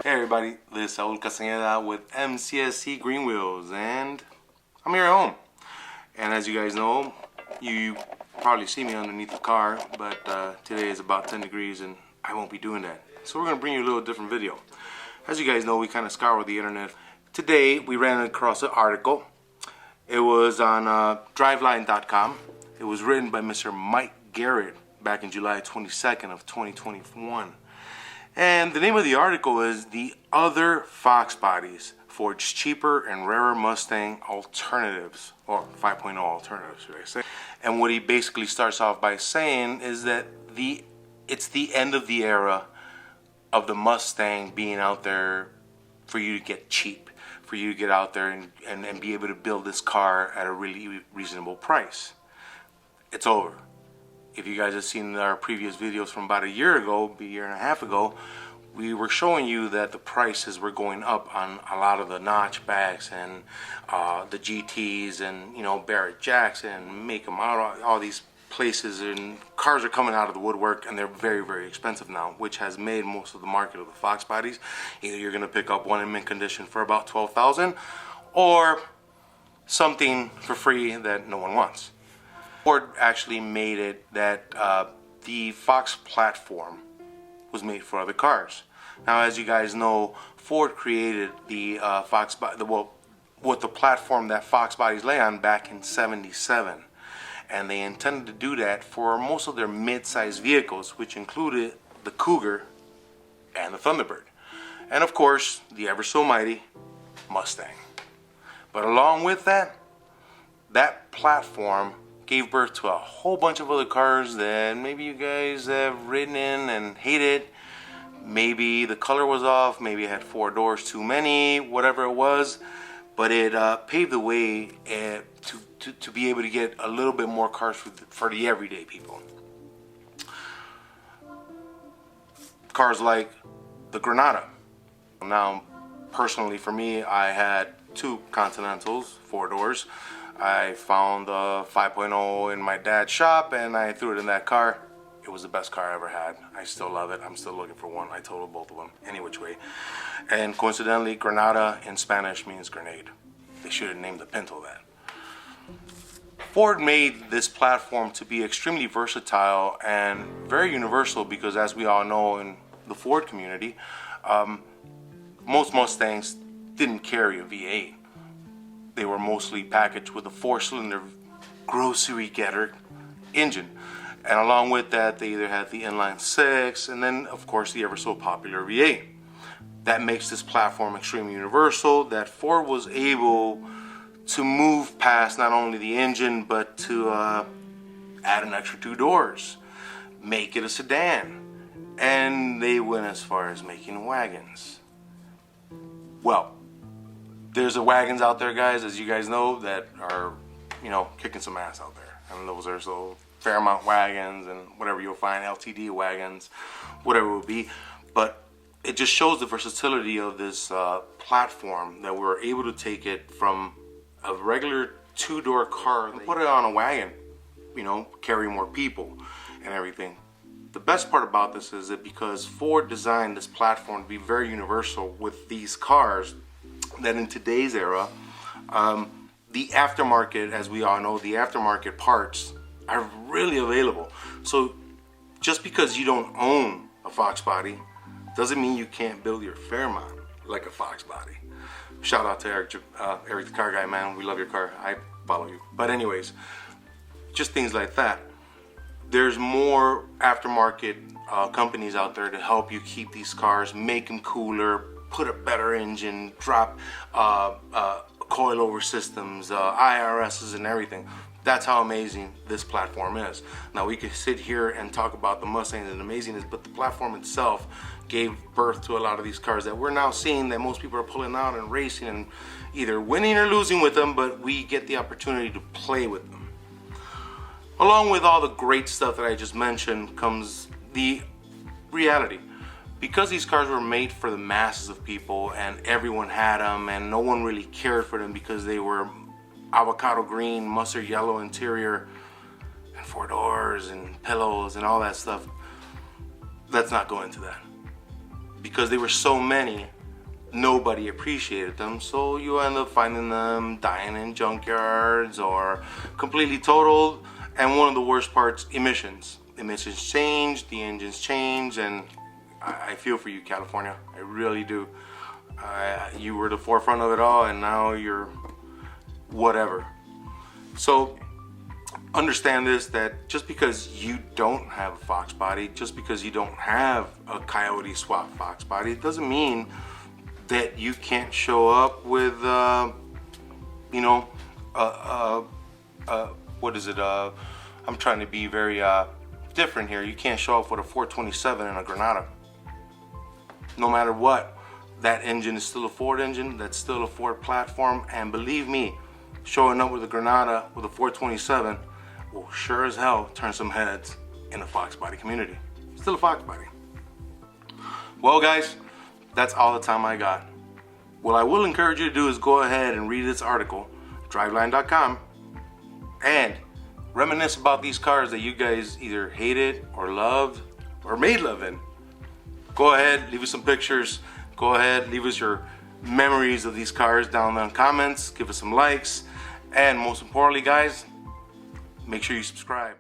Hey everybody, this is Saul Castañeda with MCSC Green Wheels, and I'm here at home. And as you guys know, you probably see me underneath the car, but today is about 10 degrees and I won't be doing that. So we're going to bring you a little different video. As you guys know, we kind of scour the internet. Today we ran across an article. It was on driveline.com. It was written by Mr. Mike Garrett back in July 22nd of 2021. And the name of the article is The Other Fox Bodies Forge Cheaper and Rarer Mustang Alternatives, or 5.0 alternatives, should I say. And what he basically starts off by saying is that it's the end of the era of the Mustang being out there for you to get cheap, for you to get out there and be able to build this car at a really reasonable price. It's over. If you guys have seen our previous videos from about a year and a half ago, we were showing you that the prices were going up on a lot of the notchbacks and the GTs and, you know, Barrett Jackson, Make 'em Out, all these places, and cars are coming out of the woodwork and they're very, very expensive now, which has made most of the market of the Fox bodies. Either you're going to pick up one in mint condition for about $12,000 or something for free that no one wants. Ford actually made it that the Fox platform was made for other cars. Now, as you guys know, Ford created the what the platform that Fox bodies lay on back in '77, and they intended to do that for most of their mid-sized vehicles, which included the Cougar and the Thunderbird, and of course the ever so mighty Mustang. But along with that platform gave birth to a whole bunch of other cars that maybe you guys have ridden in and hated. Maybe the color was off, maybe it had 4 doors too many, whatever it was, but it paved the way to be able to get a little bit more cars for the everyday people. Cars like the Granada. Now, personally for me, I had 2 Continentals, 4 doors. I found the 5.0 in my dad's shop and I threw it in that car. It was the best car I ever had. I still love it. I'm still looking for one. I totaled both of them, any which way. And coincidentally, Granada in Spanish means grenade. They should have named the Pinto that. Ford made this platform to be extremely versatile and very universal because, as we all know in the Ford community, most Mustangs didn't carry a V8. They were mostly packaged with a 4-cylinder grocery getter engine. And along with that, they either had the inline 6 and then, of course, the ever so popular V8. That makes this platform extremely universal, that Ford was able to move past not only the engine, but to add an extra 2 doors, make it a sedan. And they went as far as making wagons. Well, there's the wagons out there, guys, as you guys know, that are, you know, kicking some ass out there. And those are so Fairmount wagons and whatever you'll find, LTD wagons, whatever it will be. But it just shows the versatility of this platform, that we're able to take it from a regular 2-door car and put it on a wagon, you know, carry more people and everything. The best part about this is that because Ford designed this platform to be very universal with these cars, that in today's era, the aftermarket, as we all know, the aftermarket parts are really available. So just because you don't own a Fox body doesn't mean you can't build your Fairmont like a Fox body. Shout out to Eric the car guy, man. We love your car. I follow you. But anyways, just things like that. There's more aftermarket companies out there to help you keep these cars, make them cooler, put a better engine, drop coilover systems, IRSs and everything. That's how amazing this platform is. Now, we could sit here and talk about the Mustangs and amazingness, but the platform itself gave birth to a lot of these cars that we're now seeing that most people are pulling out and racing and either winning or losing with them, but we get the opportunity to play with them. Along with all the great stuff that I just mentioned comes the reality. Because these cars were made for the masses of people and everyone had them and no one really cared for them because they were avocado green, mustard yellow interior and 4 doors and pillows and all that stuff, let's not go into that. Because they were so many, nobody appreciated them, so you end up finding them dying in junkyards or completely totaled. And one of the worst parts, emissions. Emissions change, the engines change, and I feel for you, California. I really do. You were the forefront of it all, and now you're whatever. So understand this, that just because you don't have a Fox body, just because you don't have a Coyote swap Fox body, it doesn't mean that you can't show up with, you know, what is it? I'm trying to be very different here. You can't show up with a 427 and a Granada. No matter what, that engine is still a Ford engine. That's still a Ford platform. And believe me, showing up with a Granada with a 427 will sure as hell turn some heads in the Fox body community. Still a Fox body. Well, guys, that's all the time I got. What I will encourage you to do is go ahead and read this article, driveline.com, and reminisce about these cars that you guys either hated or loved or made love in. Go ahead, leave us some pictures. Go ahead, leave us your memories of these cars down in the comments. Give us some likes. And most importantly, guys, make sure you subscribe.